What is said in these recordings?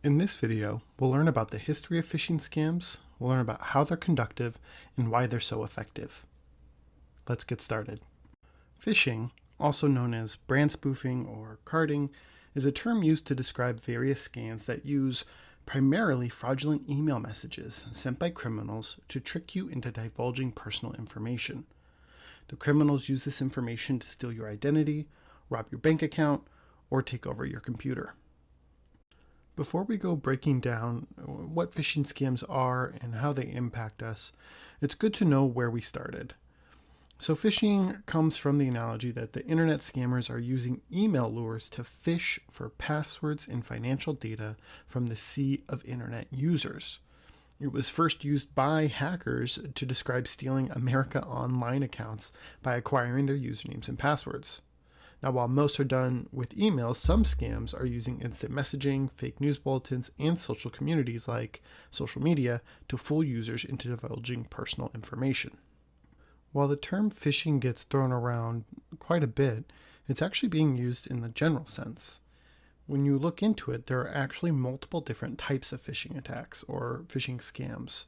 In this video, we'll learn about the history of phishing scams, we'll learn about how they're conducted, and why they're so effective. Let's get started. Phishing, also known as brand spoofing or carding, is a term used to describe various scams that use primarily fraudulent email messages sent by criminals to trick you into divulging personal information. The criminals use this information to steal your identity, rob your bank account, or take over your computer. Before we go breaking down what phishing scams are and how they impact us, it's good to know where we started. So phishing comes from the analogy that the internet scammers are using email lures to phish for passwords and financial data from the sea of internet users. It was first used by hackers to describe stealing America Online accounts by acquiring their usernames and passwords. Now, while most are done with emails, some scams are using instant messaging, fake news bulletins, and social communities like social media to fool users into divulging personal information. While the term phishing gets thrown around quite a bit, it's actually being used in the general sense. When you look into it, there are actually multiple different types of phishing attacks or phishing scams.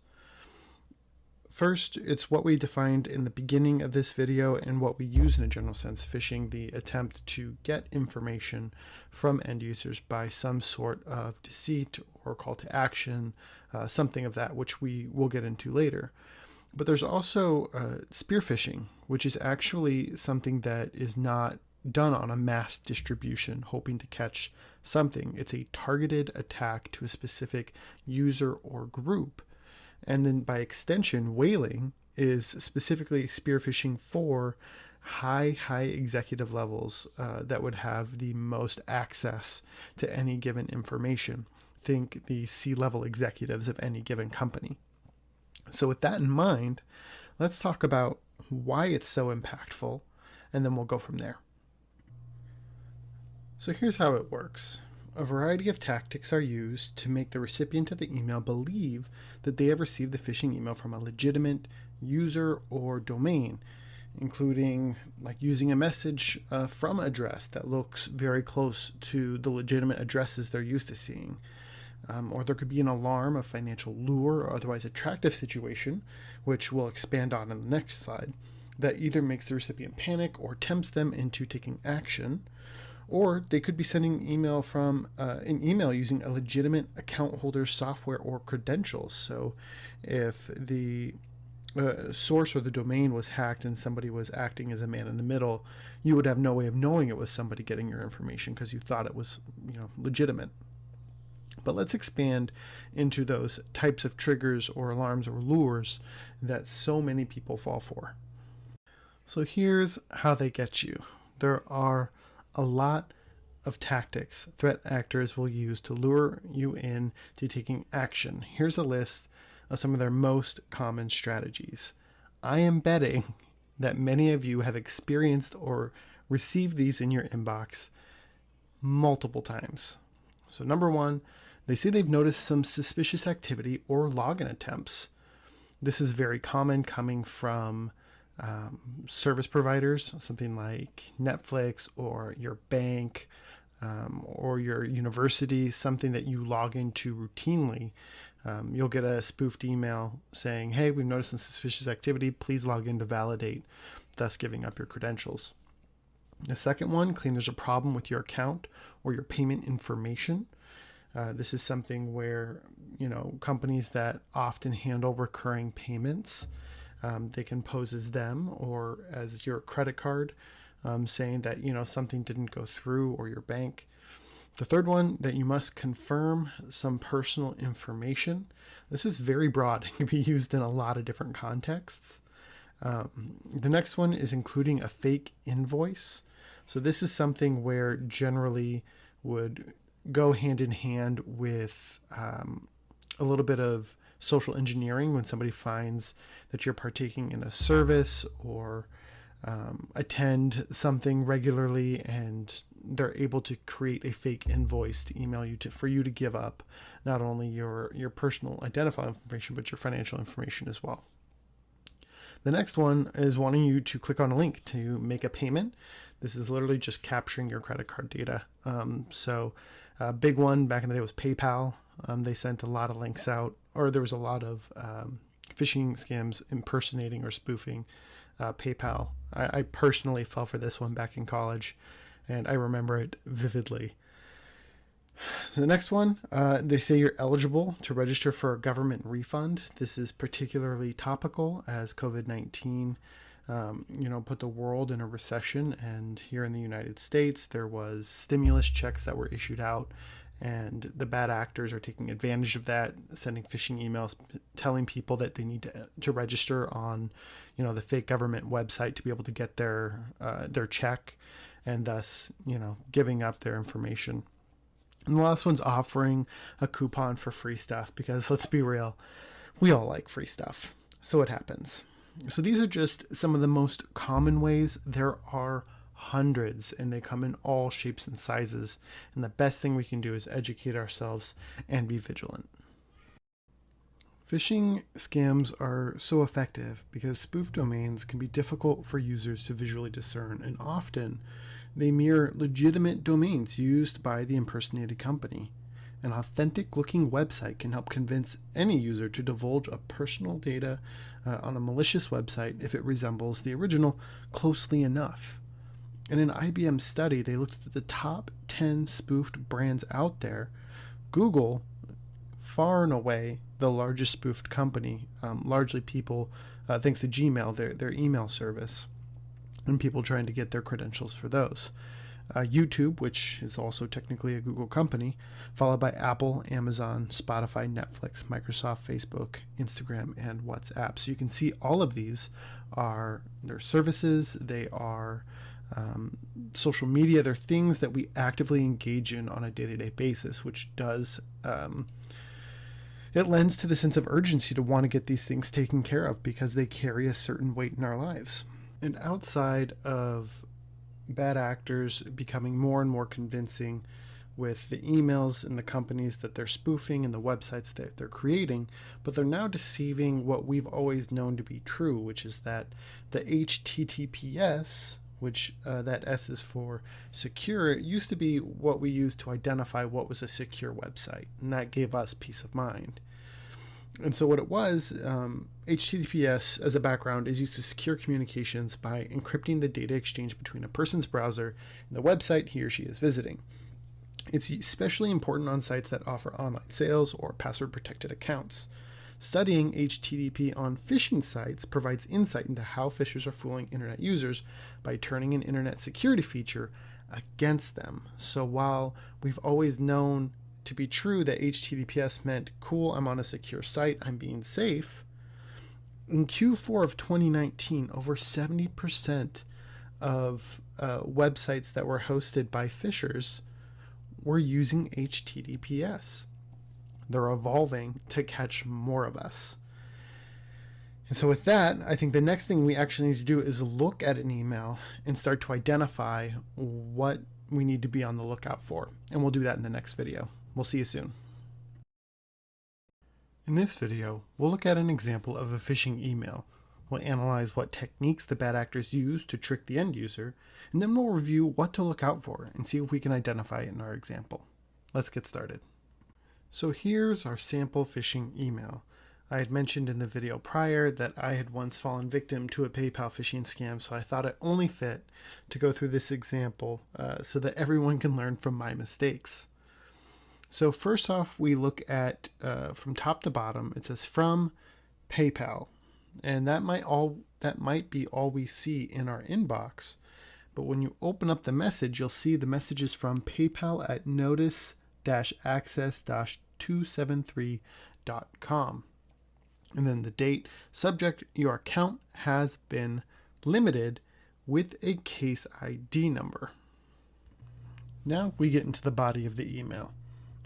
First, it's what we defined in the beginning of this video and what we use in a general sense, phishing, the attempt to get information from end users by some sort of deceit or call to action, something of that, which we will get into later. But there's also spear phishing, which is actually something that is not done on a mass distribution, hoping to catch something. It's a targeted attack to a specific user or group. And then by extension, whaling is specifically spear phishing for high executive levels that would have the most access to any given information. Think the C-level executives of any given company. So with that in mind, let's talk about why it's so impactful, and then we'll go from there. So here's how it works. A variety of tactics are used to make the recipient of the email believe that they have received the phishing email from a legitimate user or domain, including like using a message from address that looks very close to the legitimate addresses they're used to seeing. Or there could be an alarm, a financial lure, or otherwise attractive situation, which we'll expand on in the next slide, that either makes the recipient panic or tempts them into taking action. Or they could be sending email from an email using a legitimate account holder's software or credentials. So if the source or the domain was hacked and somebody was acting as a man in the middle, you would have no way of knowing it was somebody getting your information because you thought it was, legitimate. But let's expand into those types of triggers or alarms or lures that so many people fall for. So here's how they get you. There are a lot of tactics threat actors will use to lure you in to taking action. Here's a list of some of their most common strategies. I am betting that many of you have experienced or received these in your inbox multiple times. So number one, they say they've noticed some suspicious activity or login attempts. This is very common coming from service providers, something like Netflix or your bank or your university, something that you log into routinely. You'll get a spoofed email saying, hey, we've noticed some suspicious activity. Please log in to validate, thus giving up your credentials. The second one, claim there's a problem with your account or your payment information. This is something where, companies that often handle recurring payments, they can pose as them or as your credit card, saying that, something didn't go through, or your bank. The third one, that you must confirm some personal information. This is very broad. It can be used in a lot of different contexts. The next one is including a fake invoice. So this is something where generally would go hand in hand with a little bit of social engineering when somebody finds that you're partaking in a service or attend something regularly, and they're able to create a fake invoice to email you for you to give up not only your personal identifying information but your financial information as well. The next one is wanting you to click on a link to make a payment. This is literally just capturing your credit card data. So a big one back in the day was PayPal. They sent a lot of links out, or there was a lot of phishing scams impersonating or spoofing PayPal. I personally fell for this one back in college, and I remember it vividly. The next one, they say you're eligible to register for a government refund. This is particularly topical as COVID-19 put the world in a recession, and here in the United States there was stimulus checks that were issued out, and the bad actors are taking advantage of that, sending phishing emails telling people that they need to register on the fake government website to be able to get their check, and thus giving up their information. And the last one's offering a coupon for free stuff, because let's be real, we all like free stuff. So it happens. So these are just some of the most common ways. There are hundreds, and they come in all shapes and sizes. And the best thing we can do is educate ourselves and be vigilant. Phishing scams are so effective because spoof domains can be difficult for users to visually discern, and often they mirror legitimate domains used by the impersonated company. An authentic-looking website can help convince any user to divulge a personal data on a malicious website if it resembles the original closely enough. In an IBM study, they looked at the top 10 spoofed brands out there. Google, far and away the largest spoofed company, largely people, thanks to Gmail, their email service, and people trying to get their credentials for those. YouTube, which is also technically a Google company, followed by Apple, Amazon, Spotify, Netflix, Microsoft, Facebook, Instagram, and WhatsApp. So you can see all of these are their services, they are social media, they're things that we actively engage in on a day-to-day basis, which does it lends to the sense of urgency to want to get these things taken care of because they carry a certain weight in our lives. And outside of bad actors becoming more and more convincing with the emails and the companies that they're spoofing and the websites that they're creating, but they're now deceiving what we've always known to be true, which is that the HTTPS, which that S is for secure, it used to be what we used to identify what was a secure website, and that gave us peace of mind. And so what it was, HTTPS as a background is used to secure communications by encrypting the data exchange between a person's browser and the website he or she is visiting. It's especially important on sites that offer online sales or password protected accounts. Studying HTTP on phishing sites provides insight into how phishers are fooling internet users by turning an internet security feature against them. So while we've always known to be true that HTTPS meant, cool, I'm on a secure site, I'm being safe, in Q4 of 2019, over 70% of websites that were hosted by phishers were using HTTPS. They're evolving to catch more of us. And so with that, I think the next thing we actually need to do is look at an email and start to identify what we need to be on the lookout for. And we'll do that in the next video. We'll see you soon. In this video, we'll look at an example of a phishing email. We'll analyze what techniques the bad actors use to trick the end user, and then we'll review what to look out for and see if we can identify it in our example. Let's get started. So here's our sample phishing email. I had mentioned in the video prior that I had once fallen victim to a PayPal phishing scam, so I thought it only fit to go through this example so that everyone can learn from my mistakes. So first off, we look at from top to bottom. It says from PayPal, and that might be all we see in our inbox. But when you open up the message, you'll see the message is from PayPal at notice-access-273.com. And then the date, subject, your account has been limited with a case ID number. Now we get into the body of the email.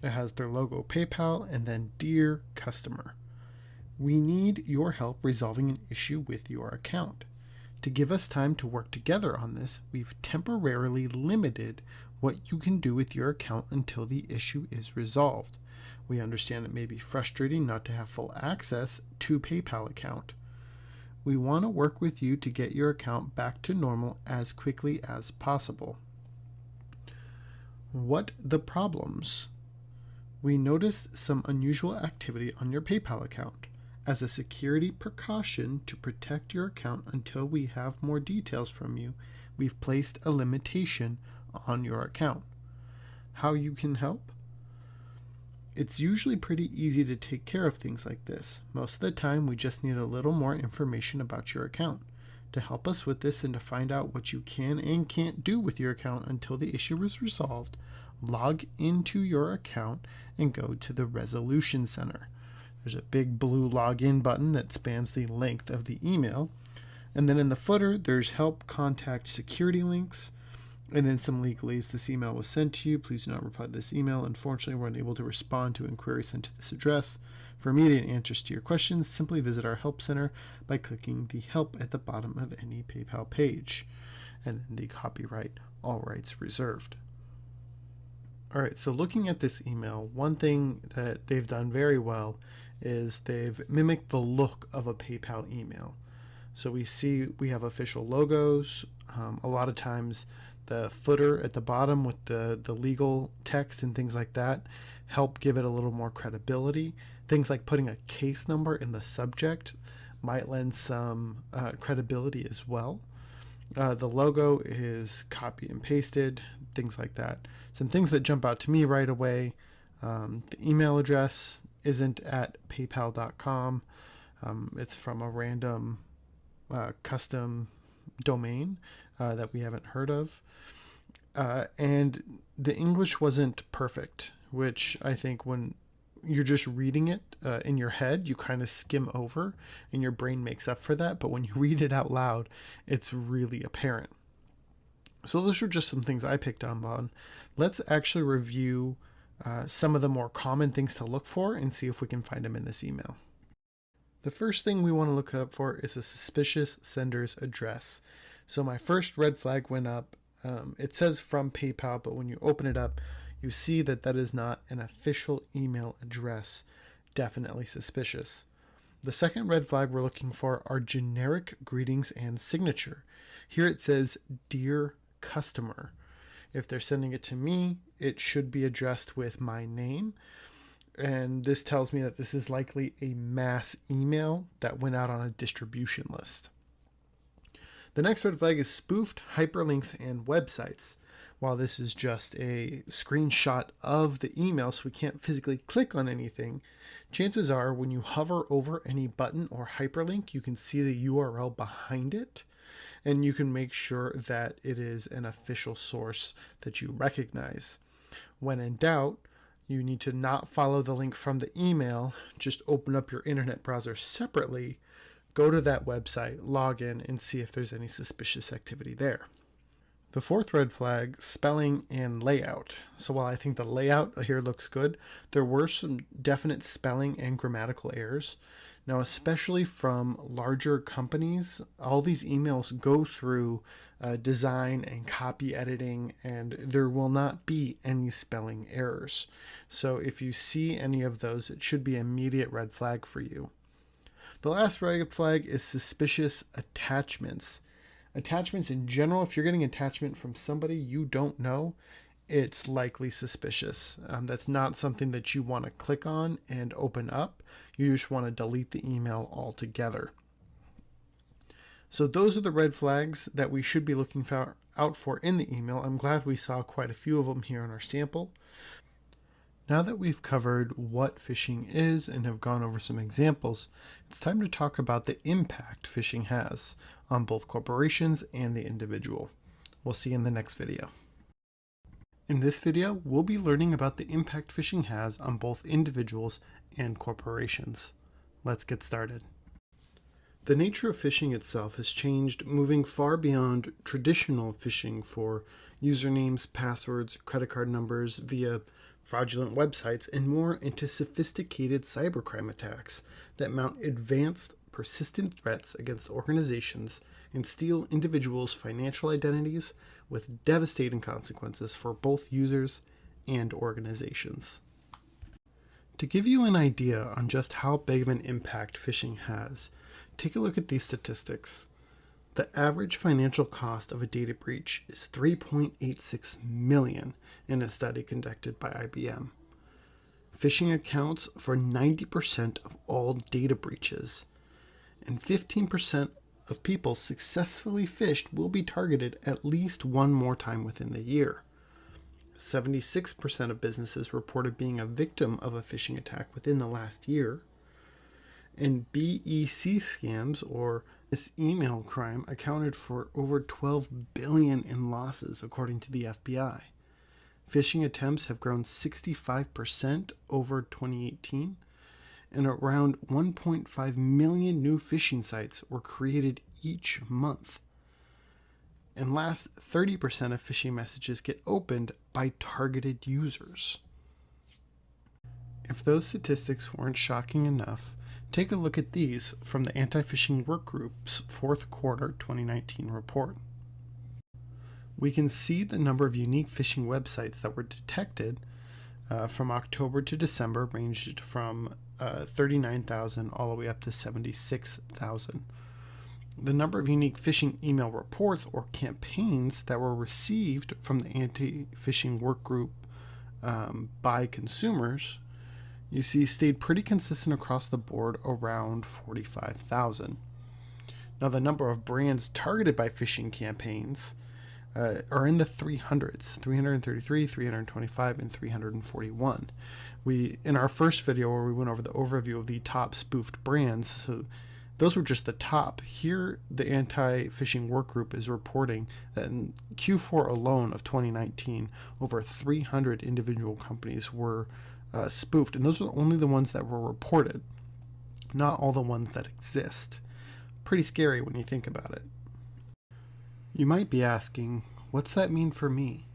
It has their logo PayPal and then Dear Customer. We need your help resolving an issue with your account. To give us time to work together on this, we've temporarily limited what you can do with your account until the issue is resolved. We understand it may be frustrating not to have full access to PayPal account. We want to work with you to get your account back to normal as quickly as possible. What the problems? We noticed some unusual activity on your PayPal account. As a security precaution to protect your account until we have more details from you, we've placed a limitation on your account. How you can help? It's usually pretty easy to take care of things like this. Most of the time, we just need a little more information about your account. To help us with this and to find out what you can and can't do with your account until the issue is resolved, log into your account and go to the Resolution Center. There's a big blue login button that spans the length of the email. And then in the footer, there's help, contact, security links, and then some legalese. This email was sent to you. Please do not reply to this email. Unfortunately, we're unable to respond to inquiries sent to this address. For immediate answers to your questions, simply visit our help center by clicking the help at the bottom of any PayPal page. And then the copyright, all rights reserved. All right, so looking at this email, one thing that they've done very well is they've mimicked the look of a PayPal email. So we have official logos. A lot of times the footer at the bottom with the legal text and things like that help give it a little more credibility. Things like putting a case number in the subject might lend some credibility as well. The logo is copy and pasted, things like that. Some things that jump out to me right away. The email address isn't at paypal.com. It's from a random custom domain that we haven't heard of. And the English wasn't perfect, which I think when you're just reading it in your head, you kind of skim over and your brain makes up for that. But when you read it out loud, it's really apparent. So those are just some things I picked up on. Let's actually review some of the more common things to look for and see if we can find them in this email. The first thing we want to look up for is a suspicious sender's address. So my first red flag went up. It says from PayPal, but when you open it up, you see that that is not an official email address. Definitely suspicious. The second red flag we're looking for are generic greetings and signature. Here it says, "Dear Customer." If they're sending it to me, it should be addressed with my name. And this tells me that this is likely a mass email that went out on a distribution list. The next red flag is spoofed hyperlinks and websites. While this is just a screenshot of the email, so we can't physically click on anything, chances are when you hover over any button or hyperlink, you can see the URL behind it, and you can make sure that it is an official source that you recognize. When in doubt, you need to not follow the link from the email, just open up your internet browser separately, go to that website, log in, and see if there's any suspicious activity there. The fourth red flag, spelling and layout. So while I think the layout here looks good, there were some definite spelling and grammatical errors. Now, especially from larger companies, all these emails go through design and copy editing, and there will not be any spelling errors. So if you see any of those, it should be an immediate red flag for you. The last red flag is suspicious attachments. Attachments in general, if you're getting attachment from somebody you don't know, it's likely suspicious. That's not something that you want to click on and open up. You just want to delete the email altogether. So those are the red flags that we should be looking out for in the email. I'm glad we saw quite a few of them here in our sample. Now that we've covered what phishing is and have gone over some examples, it's time to talk about the impact phishing has on both corporations and the individual. We'll see you in the next video. In this video, we'll be learning about the impact phishing has on both individuals and corporations. Let's get started. The nature of phishing itself has changed, moving far beyond traditional phishing for usernames, passwords, credit card numbers via fraudulent websites, and more into sophisticated cybercrime attacks that mount advanced, persistent threats against organizations and steal individuals' financial identities with devastating consequences for both users and organizations. To give you an idea on just how big of an impact phishing has, take a look at these statistics. The average financial cost of a data breach is $3.86 million in a study conducted by IBM. Phishing accounts for 90% of all data breaches, and 15% of people successfully phished will be targeted at least one more time within the year. 76% of businesses reported being a victim of a phishing attack within the last year. And BEC scams, or this email crime, accounted for over $12 billion in losses, according to the FBI. Phishing attempts have grown 65% over 2018, and around 1.5 million new phishing sites were created each month. And last, 30% of phishing messages get opened by targeted users. If those statistics weren't shocking enough, take a look at these from the Anti-Phishing Workgroup's fourth quarter 2019 report. We can see the number of unique phishing websites that were detected from October to December ranged from 39,000 all the way up to 76,000. The number of unique phishing email reports or campaigns that were received from the Anti-Phishing Workgroup by consumers, you see, stayed pretty consistent across the board around 45,000. Now, the number of brands targeted by phishing campaigns are in the 300s, 333, 325, and 341. In our first video where we went over the overview of the top spoofed brands, so those were just the top. Here, the Anti-Phishing Workgroup is reporting that in Q4 alone of 2019, over 300 individual companies were spoofed, and those are only the ones that were reported, not all the ones that exist. Pretty scary when you think about it. You might be asking, what's that mean for me?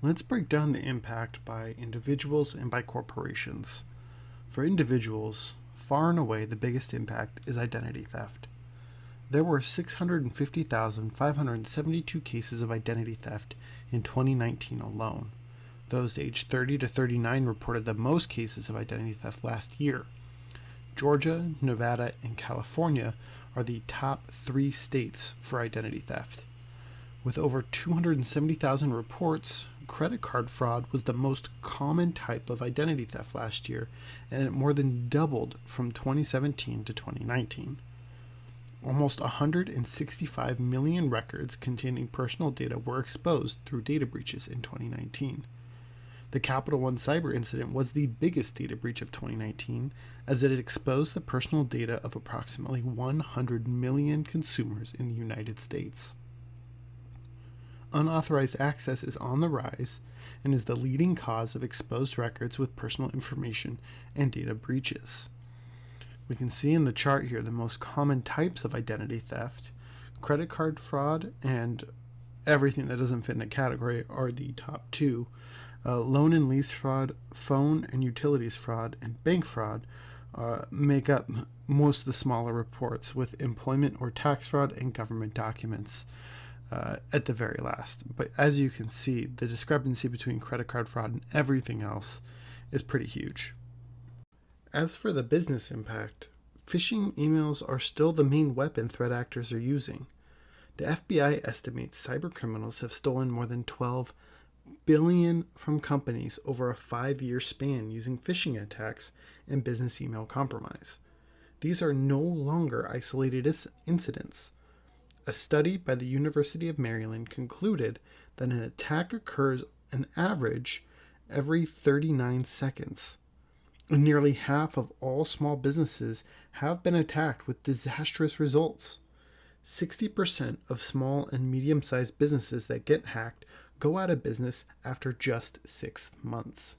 Let's break down the impact by individuals and by corporations. For individuals, far and away the biggest impact is identity theft. There were 650,572 cases of identity theft in 2019 alone. Those aged 30 to 39 reported the most cases of identity theft last year. Georgia, Nevada, and California are the top 3 states for identity theft. With over 270,000 reports, credit card fraud was the most common type of identity theft last year, and it more than doubled from 2017 to 2019. Almost 165 million records containing personal data were exposed through data breaches in 2019. The Capital One cyber incident was the biggest data breach of 2019, as it exposed the personal data of approximately 100 million consumers in the United States. Unauthorized access is on the rise and is the leading cause of exposed records with personal information and data breaches. We can see in the chart here the most common types of identity theft. Credit card fraud and everything that doesn't fit in a category are the top 2. Loan and lease fraud, phone and utilities fraud, and bank fraud make up most of the smaller reports, with employment or tax fraud and government documents at the very last. But as you can see, the discrepancy between credit card fraud and everything else is pretty huge. As for the business impact, phishing emails are still the main weapon threat actors are using. The FBI estimates cybercriminals have stolen more than $12 billion from companies over a 5-year span using phishing attacks and business email compromise. These are no longer isolated incidents. A study by the University of Maryland concluded that an attack occurs on average every 39 seconds. And nearly half of all small businesses have been attacked with disastrous results. 60% of small and medium-sized businesses that get hacked go out of business after just 6 months.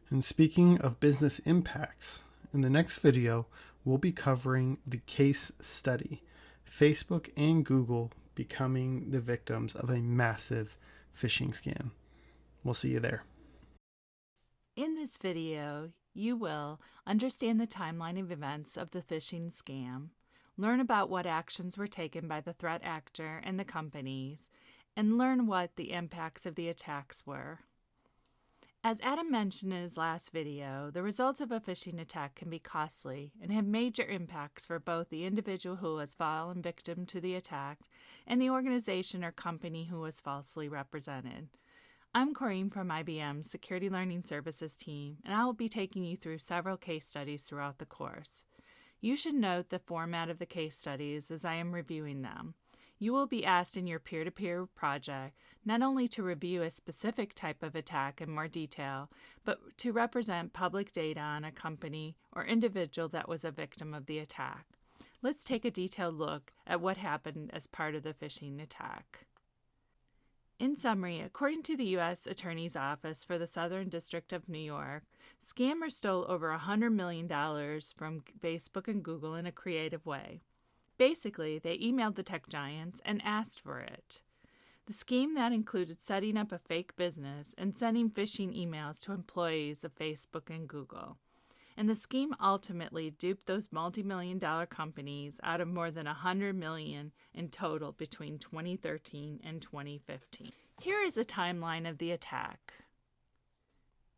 And speaking of business impacts, in the next video, we'll be covering the case study, Facebook and Google becoming the victims of a massive phishing scam. We'll see you there. In this video, you will understand the timeline of events of the phishing scam, learn about what actions were taken by the threat actor and the companies, and learn what the impacts of the attacks were. As Adam mentioned in his last video, the results of a phishing attack can be costly and have major impacts for both the individual who has fallen victim to the attack and the organization or company who was falsely represented. I'm Corrine from IBM's Security Learning Services team, and I will be taking you through several case studies throughout the course. You should note the format of the case studies as I am reviewing them. You will be asked in your peer-to-peer project not only to review a specific type of attack in more detail, but to represent public data on a company or individual that was a victim of the attack. Let's take a detailed look at what happened as part of the phishing attack. In summary, according to the U.S. Attorney's Office for the Southern District of New York, scammers stole over $100 million from Facebook and Google in a creative way. Basically, they emailed the tech giants and asked for it. The scheme that included setting up a fake business and sending phishing emails to employees of Facebook and Google. And the scheme ultimately duped those multi-million-dollar companies out of more than $100 million in total between 2013 and 2015. Here is a timeline of the attack.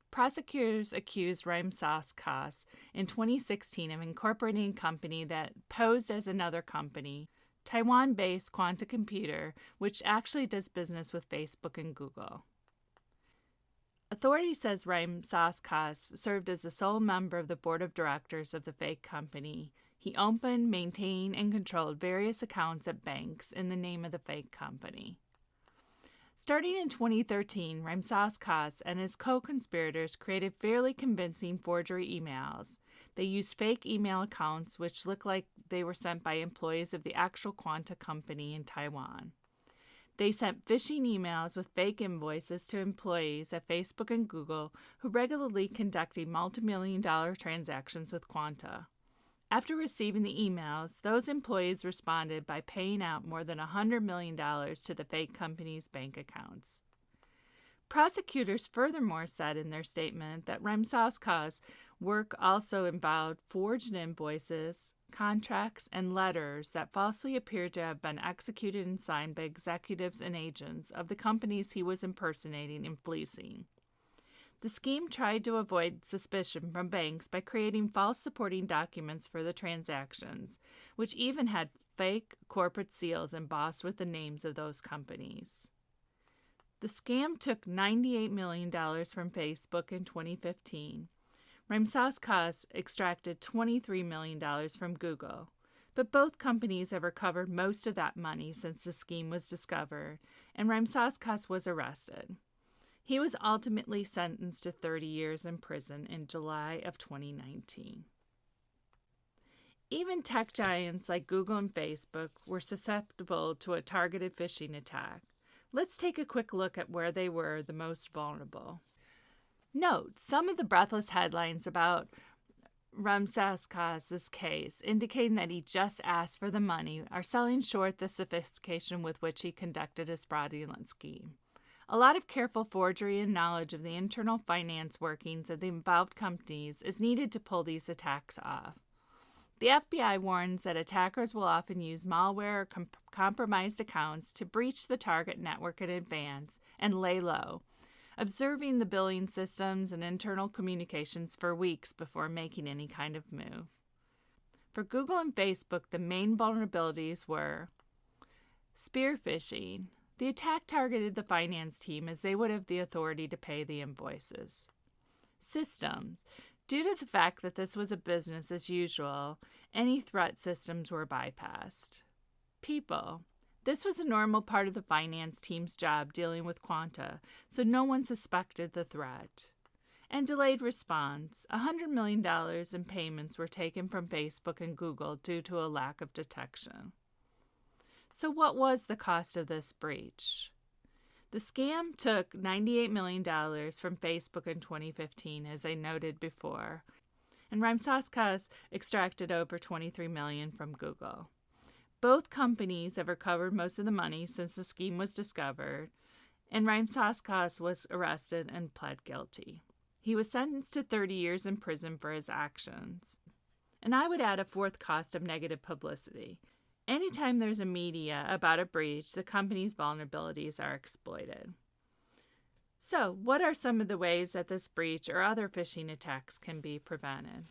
Prosecutors accused Couse in 2016 of incorporating a company that posed as another company, Taiwan-based Quanta Computer, which actually does business with Facebook and Google. Authority says Couse served as the sole member of the board of directors of the fake company. He opened, maintained, and controlled various accounts at banks in the name of the fake company. Starting in 2013, Couse and his co-conspirators created fairly convincing forgery emails. They used fake email accounts which looked like they were sent by employees of the actual Quanta company in Taiwan. They sent phishing emails with fake invoices to employees at Facebook and Google who regularly conducted multi-million-dollar transactions with Quanta. After receiving the emails, those employees responded by paying out more than $100 million to the fake company's bank accounts. Prosecutors furthermore said in their statement that Couse work also involved forged invoices, contracts, and letters that falsely appeared to have been executed and signed by executives and agents of the companies he was impersonating and fleecing. The scheme tried to avoid suspicion from banks by creating false supporting documents for the transactions, which even had fake corporate seals embossed with the names of those companies. The scam took $98 million from Facebook in 2015. Couse extracted $23 million from Google, but both companies have recovered most of that money since the scheme was discovered, and Couse was arrested. He was ultimately sentenced to 30 years in prison in July of 2019. Even tech giants like Google and Facebook were susceptible to a targeted phishing attack. Let's take a quick look at where they were the most vulnerable. Note, some of the breathless headlines about Cause's case, indicating that he just asked for the money, are selling short the sophistication with which he conducted his fraudulent scheme. A lot of careful forgery and knowledge of the internal finance workings of the involved companies is needed to pull these attacks off. The FBI warns that attackers will often use malware or compromised accounts to breach the target network in advance and lay low, observing the billing systems and internal communications for weeks before making any kind of move. For Google and Facebook, the main vulnerabilities were spear phishing. The attack targeted the finance team as they would have the authority to pay the invoices. Systems. Due to the fact that this was a business as usual, any threat systems were bypassed. People. This was a normal part of the finance team's job dealing with Quanta, so no one suspected the threat. And delayed response. $100 million in payments were taken from Facebook and Google due to a lack of detection. So what was the cost of this breach? The scam took $98 million from Facebook in 2015, as I noted before, and Couse extracted over $23 million from Google. Both companies have recovered most of the money since the scheme was discovered, and Couse was arrested and pled guilty. He was sentenced to 30 years in prison for his actions. And I would add a fourth cost of negative publicity. Anytime there's a media about a breach, the company's vulnerabilities are exploited. So, what are some of the ways that this breach or other phishing attacks can be prevented?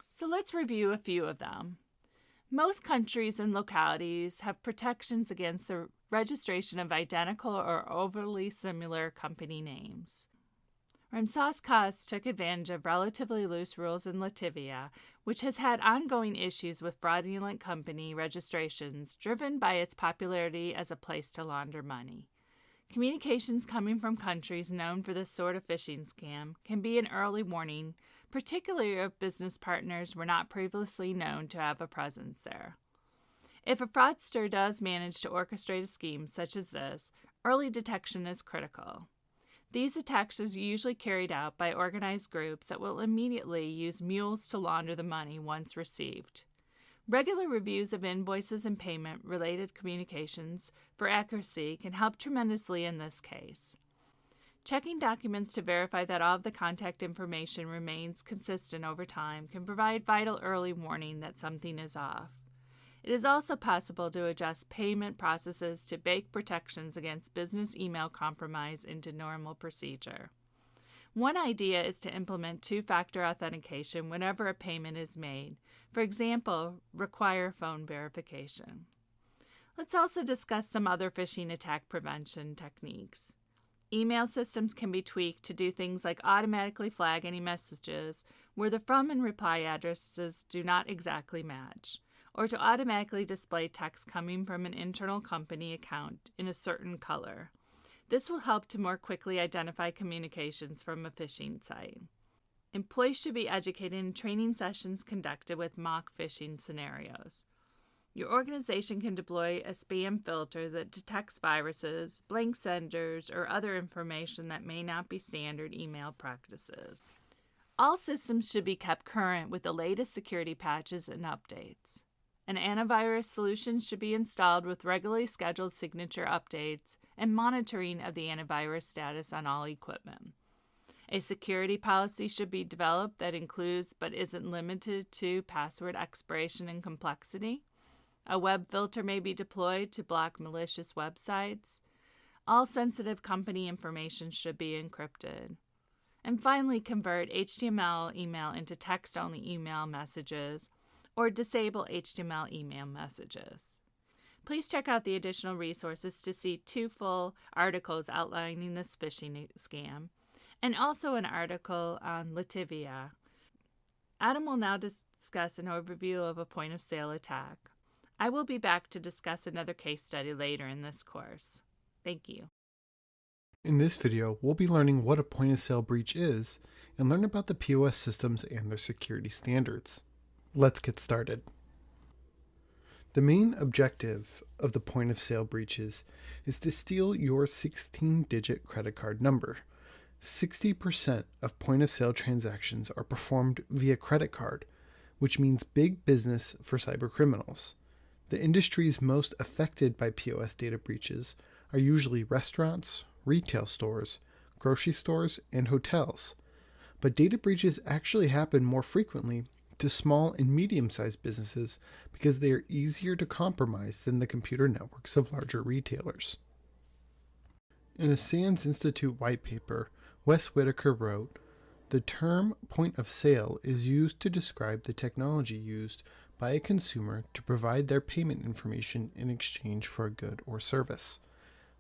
So let's review a few of them. Most countries and localities have protections against the registration of identical or overly similar company names. Ramsas Couse took advantage of relatively loose rules in Latvia, which has had ongoing issues with fraudulent company registrations driven by its popularity as a place to launder money. Communications coming from countries known for this sort of phishing scam can be an early warning, particularly if business partners were not previously known to have a presence there. If a fraudster does manage to orchestrate a scheme such as this, early detection is critical. These attacks are usually carried out by organized groups that will immediately use mules to launder the money once received. Regular reviews of invoices and payment-related communications for accuracy can help tremendously in this case. Checking documents to verify that all of the contact information remains consistent over time can provide vital early warning that something is off. It is also possible to adjust payment processes to bake protections against business email compromise into normal procedure. One idea is to implement two-factor authentication whenever a payment is made. For example, require phone verification. Let's also discuss some other phishing attack prevention techniques. Email systems can be tweaked to do things like automatically flag any messages where the from and reply addresses do not exactly match, or to automatically display text coming from an internal company account in a certain color. This will help to more quickly identify communications from a phishing site. Employees should be educated in training sessions conducted with mock phishing scenarios. Your organization can deploy a spam filter that detects viruses, blank senders, or other information that may not be standard email practices. All systems should be kept current with the latest security patches and updates. An antivirus solution should be installed with regularly scheduled signature updates and monitoring of the antivirus status on all equipment. A security policy should be developed that includes but isn't limited to password expiration and complexity. A web filter may be deployed to block malicious websites. All sensitive company information should be encrypted. And finally, convert HTML email into text-only email messages or disable HTML email messages. Please check out the additional resources to see 2 full articles outlining this phishing scam, and also an article on Latvia. Adam will now discuss an overview of a point-of-sale attack. I will be back to discuss another case study later in this course. Thank you. In this video, we'll be learning what a point-of-sale breach is and learn about the POS systems and their security standards. Let's get started. The main objective of the point-of-sale breaches is to steal your 16-digit credit card number. 60% of point-of-sale transactions are performed via credit card, which means big business for cybercriminals. The industries most affected by POS data breaches are usually restaurants, retail stores, grocery stores, and hotels. But data breaches actually happen more frequently to small and medium-sized businesses because they are easier to compromise than the computer networks of larger retailers. In a Sands Institute white paper, Wes Whitaker wrote, "The term point of sale is used to describe the technology used by a consumer to provide their payment information in exchange for a good or service."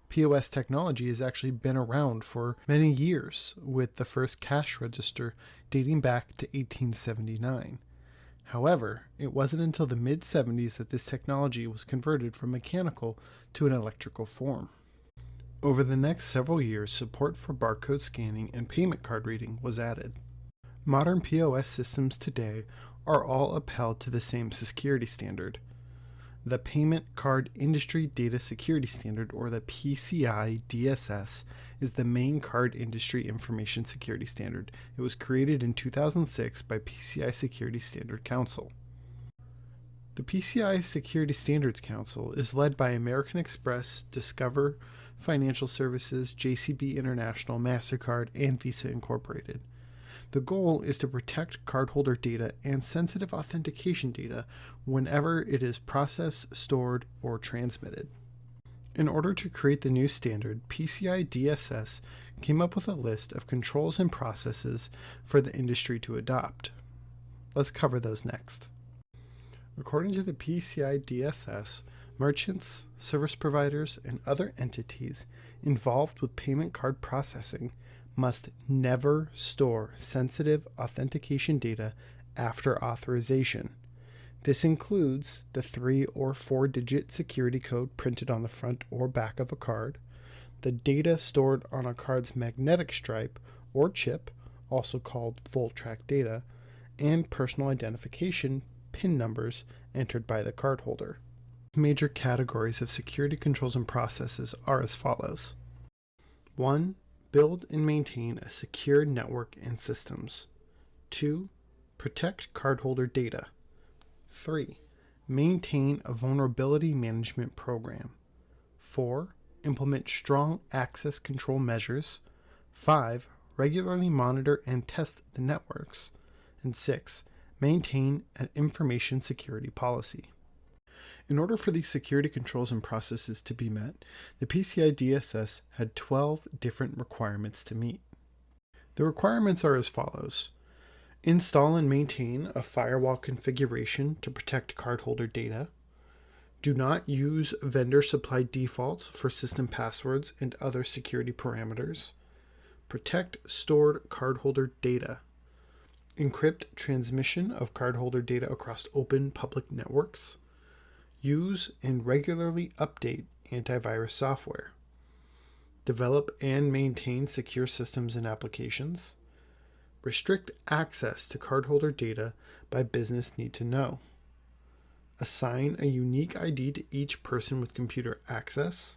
POS technology has actually been around for many years, with the first cash register dating back to 1879. However, it wasn't until the mid-70s that this technology was converted from mechanical to an electrical form. Over the next several years, support for barcode scanning and payment card reading was added. Modern POS systems today are all upheld to the same security standard. The Payment Card Industry Data Security Standard, or the PCI DSS, is the main card industry information security standard. It was created in 2006 by PCI Security Standard Council. The PCI Security Standards Council is led by American Express, Discover Financial Services, JCB International, MasterCard, and Visa Incorporated. The goal is to protect cardholder data and sensitive authentication data whenever it is processed, stored, or transmitted. In order to create the new standard, PCI DSS came up with a list of controls and processes for the industry to adopt. Let's cover those next. According to the PCI DSS, Merchants, service providers, and other entities involved with payment card processing must never store sensitive authentication data after authorization. This includes the 3 or 4-digit security code printed on the front or back of a card, the data stored on a card's magnetic stripe or chip, also called full track data, and personal identification PIN numbers entered by the cardholder. Major categories of security controls and processes are as follows. 1. Build and maintain a secure network and systems. 2. Protect cardholder data. 3. Maintain a vulnerability management program. 4. Implement strong access control measures. 5. Regularly monitor and test the networks. And 6. Maintain an information security policy. In order for these security controls and processes to be met, the PCI DSS had 12 different requirements to meet. The requirements are as follows. Install and maintain a firewall configuration to protect cardholder data. Do not use vendor-supplied defaults for system passwords and other security parameters. Protect stored cardholder data. Encrypt transmission of cardholder data across open public networks. Use and regularly update antivirus software. Develop and maintain secure systems and applications. Restrict access to cardholder data by business need to know. Assign a unique ID to each person with computer access.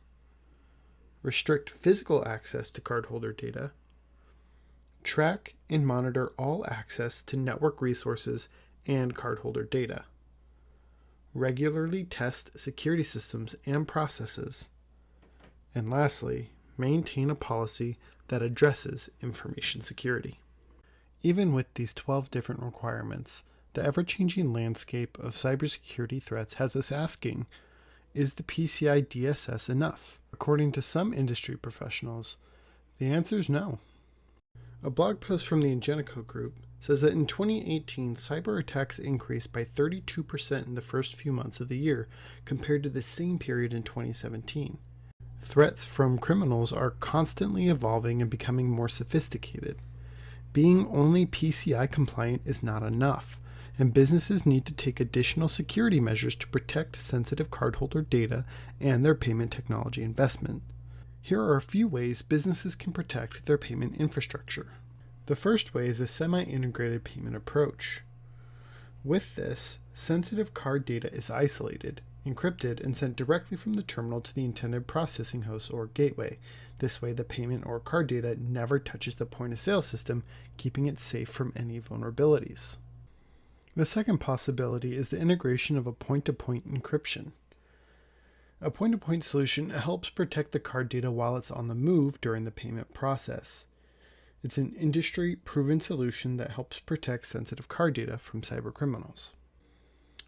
Restrict physical access to cardholder data. Track and monitor all access to network resources and cardholder data. Regularly test security systems and processes. And lastly, maintain a policy that addresses information security. Even with these 12 different requirements, the ever-changing landscape of cybersecurity threats has us asking, is the PCI DSS enough? According to some industry professionals, the answer is no. A blog post from the Ingenico group says that in 2018, cyber attacks increased by 32% in the first few months of the year compared to the same period in 2017. Threats from criminals are constantly evolving and becoming more sophisticated. Being only PCI compliant is not enough, and businesses need to take additional security measures to protect sensitive cardholder data and their payment technology investment. Here are a few ways businesses can protect their payment infrastructure. The first way is a semi-integrated payment approach. With this, sensitive card data is isolated, encrypted, and sent directly from the terminal to the intended processing host or gateway. This way, the payment or card data never touches the point-of-sale system, keeping it safe from any vulnerabilities. The second possibility is the integration of a point-to-point encryption. A point-to-point solution helps protect the card data while it's on the move during the payment process. It's an industry-proven solution that helps protect sensitive card data from cybercriminals.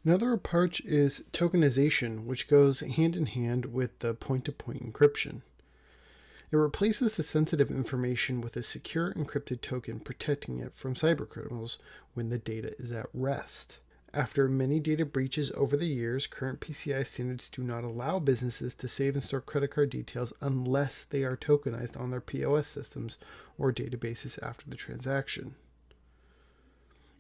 Another approach is tokenization, which goes hand in hand with the point-to-point encryption. It replaces the sensitive information with a secure encrypted token, protecting it from cybercriminals when the data is at rest. After many data breaches over the years, current PCI standards do not allow businesses to save and store credit card details unless they are tokenized on their POS systems or databases after the transaction.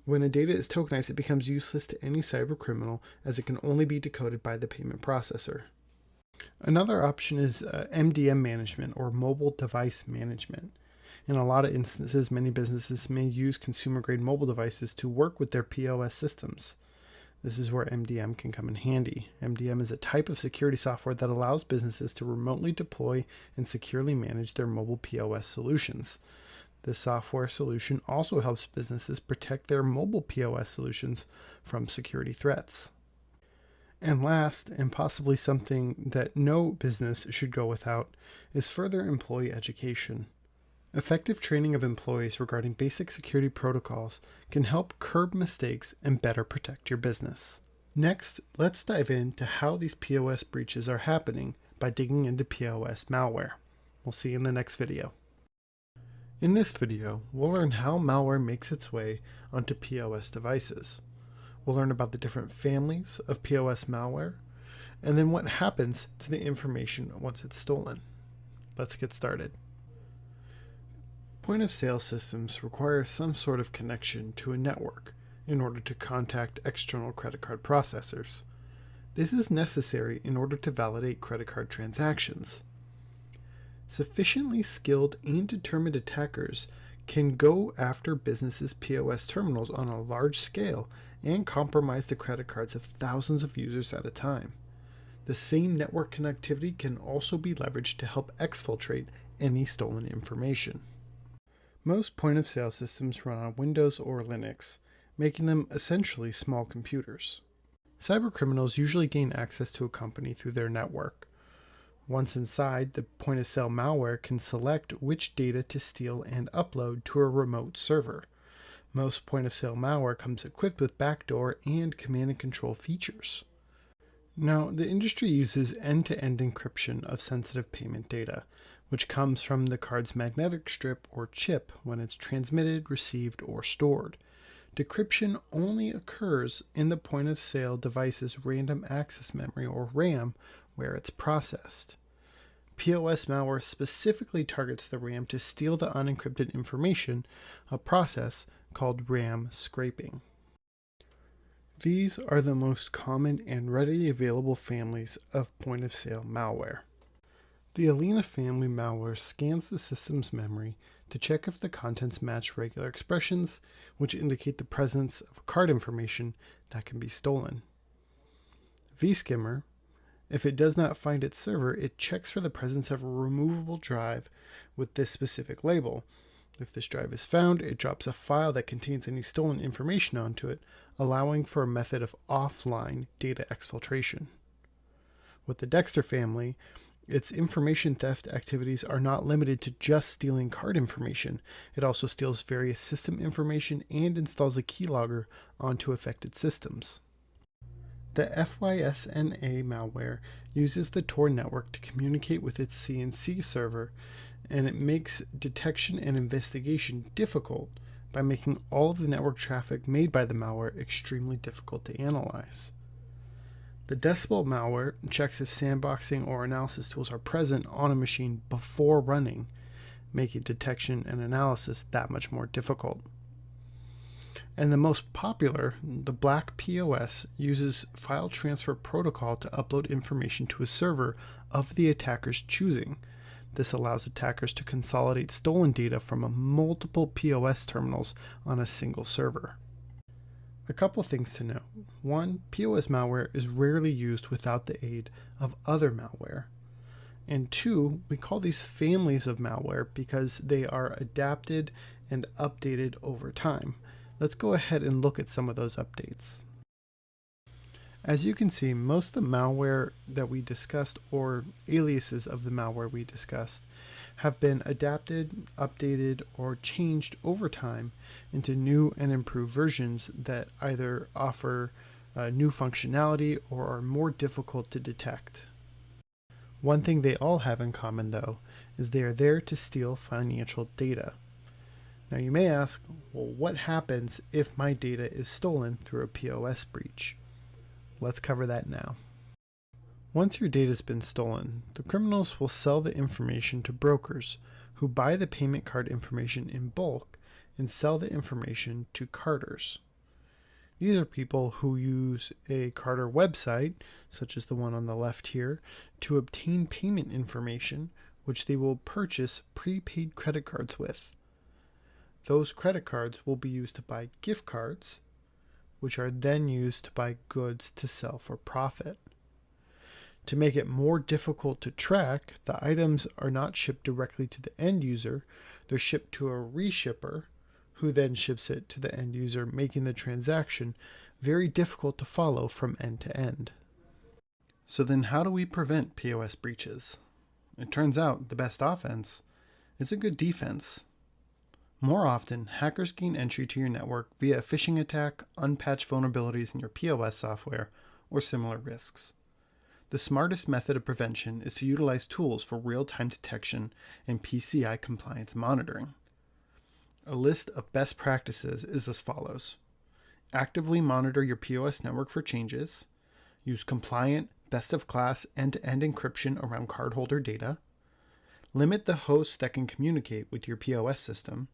When a data is tokenized, it becomes useless to any cybercriminal as it can only be decoded by the payment processor. Another option is MDM management, or mobile device management. In a lot of instances, many businesses may use consumer-grade mobile devices to work with their POS systems. This is where MDM can come in handy. MDM is a type of security software that allows businesses to remotely deploy and securely manage their mobile POS solutions. This software solution also helps businesses protect their mobile POS solutions from security threats. And last, and possibly something that no business should go without, is further employee education. Effective training of employees regarding basic security protocols can help curb mistakes and better protect your business. Next, let's dive into how these POS breaches are happening by digging into POS malware. We'll see you in the next video. In this video, we'll learn how malware makes its way onto POS devices. We'll learn about the different families of POS malware, and then what happens to the information once it's stolen. Let's get started. Point of sale systems require some sort of connection to a network in order to contact external credit card processors. This is necessary in order to validate credit card transactions. Sufficiently skilled and determined attackers can go after businesses' POS terminals on a large scale and compromise the credit cards of thousands of users at a time. The same network connectivity can also be leveraged to help exfiltrate any stolen information. Most point-of-sale systems run on Windows or Linux, making them essentially small computers. Cybercriminals usually gain access to a company through their network. Once inside, the point-of-sale malware can select which data to steal and upload to a remote server. Most point-of-sale malware comes equipped with backdoor and command and control features. Now, the industry uses end-to-end encryption of sensitive payment data, which comes from the card's magnetic strip or chip when it's transmitted, received, or stored. Decryption only occurs in the point-of-sale device's random access memory, or RAM, where it's processed. POS malware specifically targets the RAM to steal the unencrypted information, a process called RAM scraping. These are the most common and readily available families of point-of-sale malware. The Alina family malware scans the system's memory to check if the contents match regular expressions, which indicate the presence of card information that can be stolen. Vskimmer, if it does not find its server, it checks for the presence of a removable drive with this specific label. If this drive is found, it drops a file that contains any stolen information onto it, allowing for a method of offline data exfiltration. With the Dexter family, its information theft activities are not limited to just stealing card information. It also steals various system information and installs a keylogger onto affected systems. The FYSNA malware uses the Tor network to communicate with its CNC server, and it makes detection and investigation difficult by making all of the network traffic made by the malware extremely difficult to analyze. The Decibel malware checks if sandboxing or analysis tools are present on a machine before running, making detection and analysis that much more difficult. And the most popular, the Black POS, uses file transfer protocol to upload information to a server of the attacker's choosing. This allows attackers to consolidate stolen data from multiple POS terminals on a single server. A couple things to note. One, POS malware is rarely used without the aid of other malware. And two, we call these families of malware because they are adapted and updated over time. Let's go ahead and look at some of those updates. As you can see, most of the malware that we discussed, or aliases of the malware we discussed, have been adapted, updated, or changed over time into new and improved versions that either offer new functionality or are more difficult to detect. One thing they all have in common, though, is they are there to steal financial data. Now you may ask, well, what happens if my data is stolen through a POS breach? Let's cover that now. Once your data has been stolen, the criminals will sell the information to brokers who buy the payment card information in bulk and sell the information to carders. These are people who use a carder website, such as the one on the left here, to obtain payment information, which they will purchase prepaid credit cards with. Those credit cards will be used to buy gift cards, which are then used to buy goods to sell for profit. To make it more difficult to track, the items are not shipped directly to the end user, they're shipped to a reshipper, who then ships it to the end user, making the transaction very difficult to follow from end to end. So then how do we prevent POS breaches? It turns out the best offense is a good defense. More often, hackers gain entry to your network via a phishing attack, unpatched vulnerabilities in your POS software, or similar risks. The smartest method of prevention is to utilize tools for real-time detection and PCI compliance monitoring. A list of best practices is as follows. Actively monitor your POS network for changes. Use compliant, best-of-class end-to-end encryption around cardholder data, limit the hosts that can communicate with your POS system,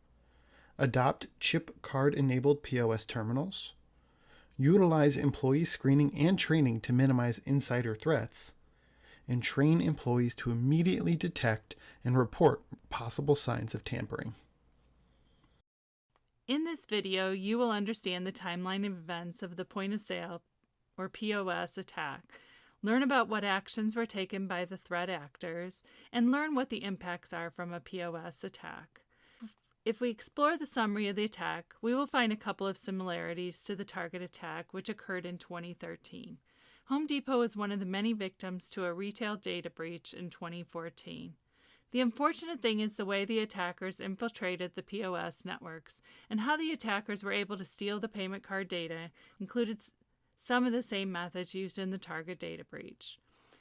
adopt chip card-enabled POS terminals, utilize employee screening and training to minimize insider threats, and train employees to immediately detect and report possible signs of tampering. In this video, you will understand the timeline of events of the point of sale or POS attack, learn about what actions were taken by the threat actors, and learn what the impacts are from a POS attack. If we explore the summary of the attack, we will find a couple of similarities to the target attack, which occurred in 2013. Home Depot was one of the many victims to a retail data breach in 2014. The unfortunate thing is the way the attackers infiltrated the POS networks and how the attackers were able to steal the payment card data included some of the same methods used in the target data breach.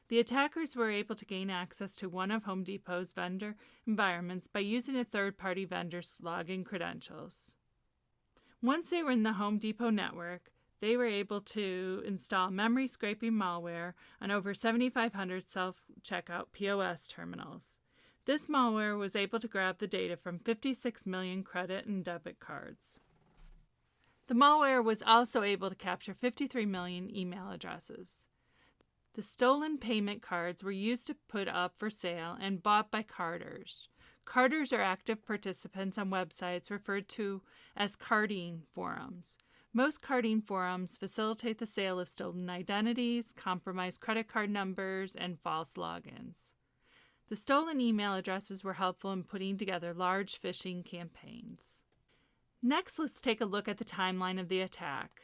The attackers were able to gain access to one of Home Depot's vendor environments by using a third-party vendor's login credentials. Once they were in the Home Depot network, they were able to install memory scraping malware on over 7,500 self-checkout POS terminals. This malware was able to grab the data from 56 million credit and debit cards. The malware was also able to capture 53 million email addresses. The stolen payment cards were used to put up for sale and bought by carders. Carders are active participants on websites referred to as carding forums. Most carding forums facilitate the sale of stolen identities, compromised credit card numbers, and false logins. The stolen email addresses were helpful in putting together large phishing campaigns. Next, let's take a look at the timeline of the attack.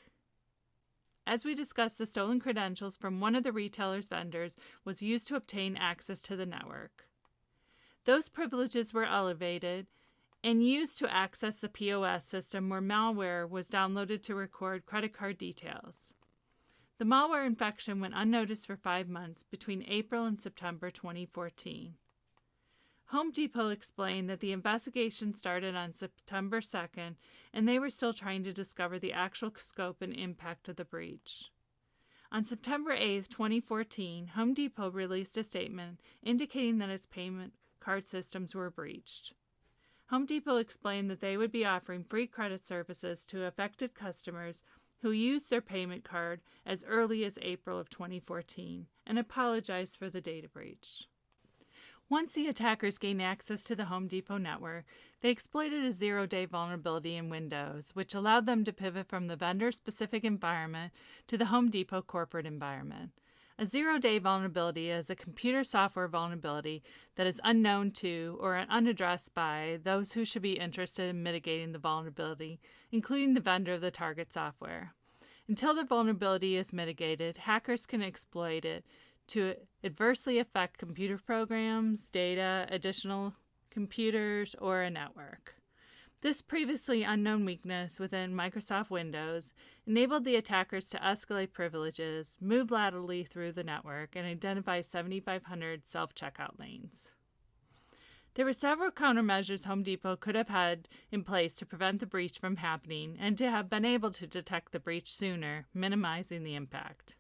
As we discussed, the stolen credentials from one of the retailer's vendors was used to obtain access to the network. Those privileges were elevated and used to access the POS system where malware was downloaded to record credit card details. The malware infection went unnoticed for 5 months between April and September 2014. Home Depot explained that the investigation started on September 2nd, and they were still trying to discover the actual scope and impact of the breach. On September 8, 2014, Home Depot released a statement indicating that its payment card systems were breached. Home Depot explained that they would be offering free credit services to affected customers who used their payment card as early as April of 2014 and apologized for the data breach. Once the attackers gained access to the Home Depot network, they exploited a zero-day vulnerability in Windows, which allowed them to pivot from the vendor-specific environment to the Home Depot corporate environment. A zero-day vulnerability is a computer software vulnerability that is unknown to or unaddressed by those who should be interested in mitigating the vulnerability, including the vendor of the target software. Until the vulnerability is mitigated, hackers can exploit it to adversely affect computer programs, data, additional computers, or a network. This previously unknown weakness within Microsoft Windows enabled the attackers to escalate privileges, move laterally through the network, and identify 7,500 self-checkout lanes. There were several countermeasures Home Depot could have had in place to prevent the breach from happening and to have been able to detect the breach sooner, minimizing the impact.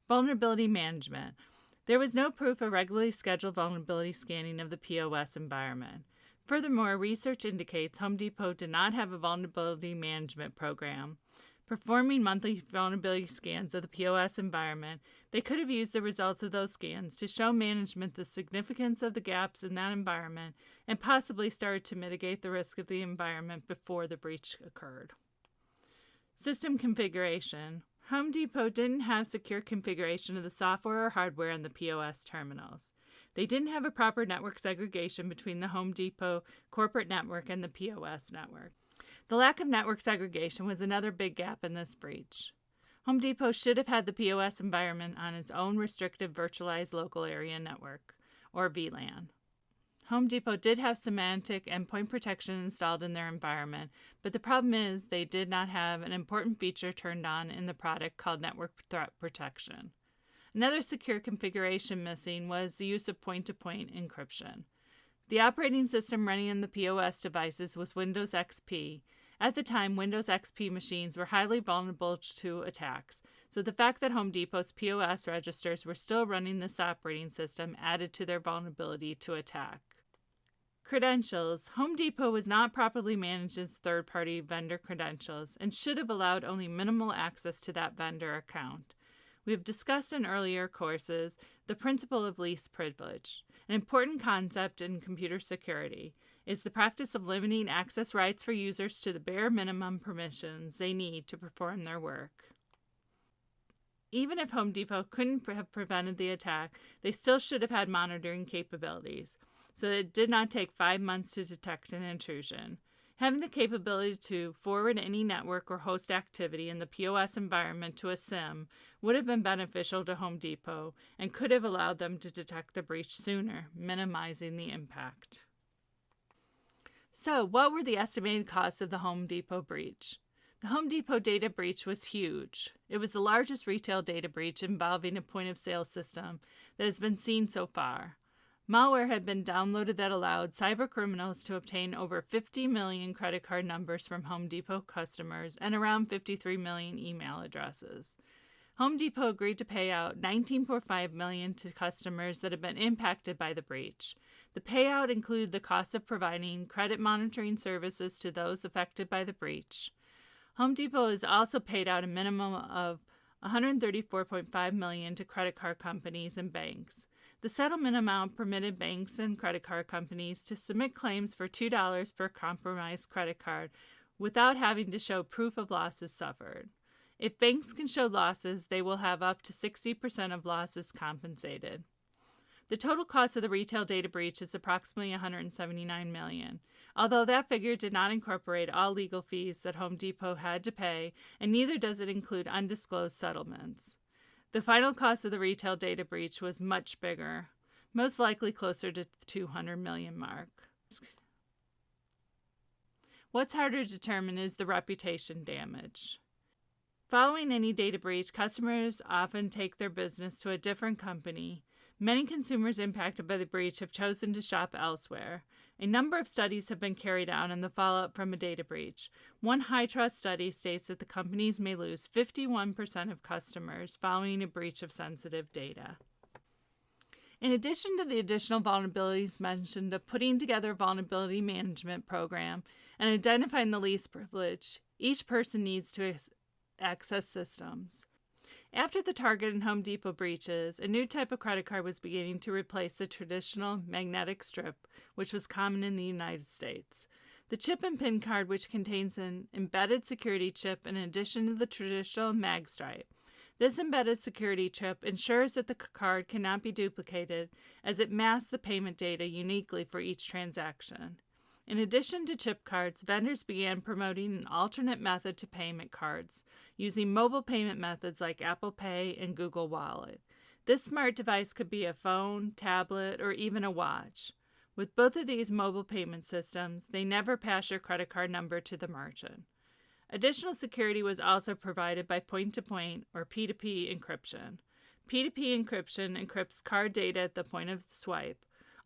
Vulnerability management. There was no proof of regularly scheduled vulnerability scanning of the POS environment. Furthermore, research indicates Home Depot did not have a vulnerability management program. Performing monthly vulnerability scans of the POS environment, they could have used the results of those scans to show management the significance of the gaps in that environment and possibly started to mitigate the risk of the environment before the breach occurred. System configuration. Home Depot didn't have secure configuration of the software or hardware in the POS terminals. They didn't have a proper network segregation between the Home Depot corporate network and the POS network. The lack of network segregation was another big gap in this breach. Home Depot should have had the POS environment on its own restricted virtualized local area network, or VLAN. Home Depot did have semantic endpoint protection installed in their environment, but the problem is they did not have an important feature turned on in the product called network threat protection. Another secure configuration missing was the use of point-to-point encryption. The operating system running in the POS devices was Windows XP, At the time, Windows XP machines were highly vulnerable to attacks, so the fact that Home Depot's POS registers were still running this operating system added to their vulnerability to attack. Credentials. Home Depot was not properly managed as third-party vendor credentials and should have allowed only minimal access to that vendor account. We have discussed in earlier courses the principle of least privilege. An important concept in computer security is the practice of limiting access rights for users to the bare minimum permissions they need to perform their work. Even if Home Depot couldn't have prevented the attack, they still should have had monitoring capabilities, so that it did not take 5 months to detect an intrusion. Having the capability to forward any network or host activity in the POS environment to a SIM would have been beneficial to Home Depot and could have allowed them to detect the breach sooner, minimizing the impact. So, what were the estimated costs of the Home Depot breach? The Home Depot data breach was huge. It was the largest retail data breach involving a point-of-sale system that has been seen so far. Malware had been downloaded that allowed cybercriminals to obtain over 50 million credit card numbers from Home Depot customers and around 53 million email addresses. Home Depot agreed to pay out $19.5 million to customers that had been impacted by the breach. The payout included the cost of providing credit monitoring services to those affected by the breach. Home Depot has also paid out a minimum of $134.5 million to credit card companies and banks. The settlement amount permitted banks and credit card companies to submit claims for $2 per compromised credit card without having to show proof of losses suffered. If banks can show losses, they will have up to 60% of losses compensated. The total cost of the retail data breach is approximately $179 million, although that figure did not incorporate all legal fees that Home Depot had to pay, and neither does it include undisclosed settlements. The final cost of the retail data breach was much bigger, most likely closer to the $200 million mark. What's harder to determine is the reputation damage. Following any data breach, customers often take their business to a different company. Many consumers impacted by the breach have chosen to shop elsewhere. A number of studies have been carried out on the fallout from a data breach. One high-trust study states that the companies may lose 51% of customers following a breach of sensitive data. In addition to the additional vulnerabilities mentioned of putting together a vulnerability management program and identifying the least privilege, each person needs to access systems. After the Target and Home Depot breaches, a new type of credit card was beginning to replace the traditional magnetic strip, which was common in the United States. The chip and PIN card, which contains an embedded security chip in addition to the traditional mag stripe. This embedded security chip ensures that the card cannot be duplicated, as it masks the payment data uniquely for each transaction. In addition to chip cards, vendors began promoting an alternate method to payment cards, using mobile payment methods like Apple Pay and Google Wallet. This smart device could be a phone, tablet, or even a watch. With both of these mobile payment systems, they never pass your credit card number to the merchant. Additional security was also provided by point-to-point or P2P encryption. P2P encryption encrypts card data at the point of swipe,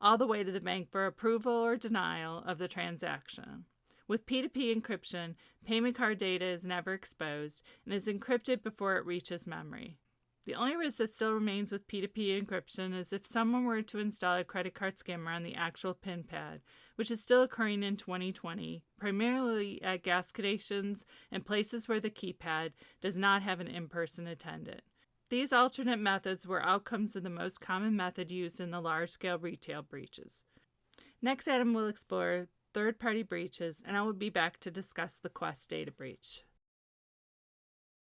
all the way to the bank for approval or denial of the transaction. With P2P encryption, payment card data is never exposed and is encrypted before it reaches memory. The only risk that still remains with P2P encryption is if someone were to install a credit card scammer on the actual PIN pad, which is still occurring in 2020, primarily at gas stations and places where the keypad does not have an in-person attendant. These alternate methods were outcomes of the most common method used in the large-scale retail breaches. Next, Adam will explore third-party breaches, and I will be back to discuss the Quest data breach.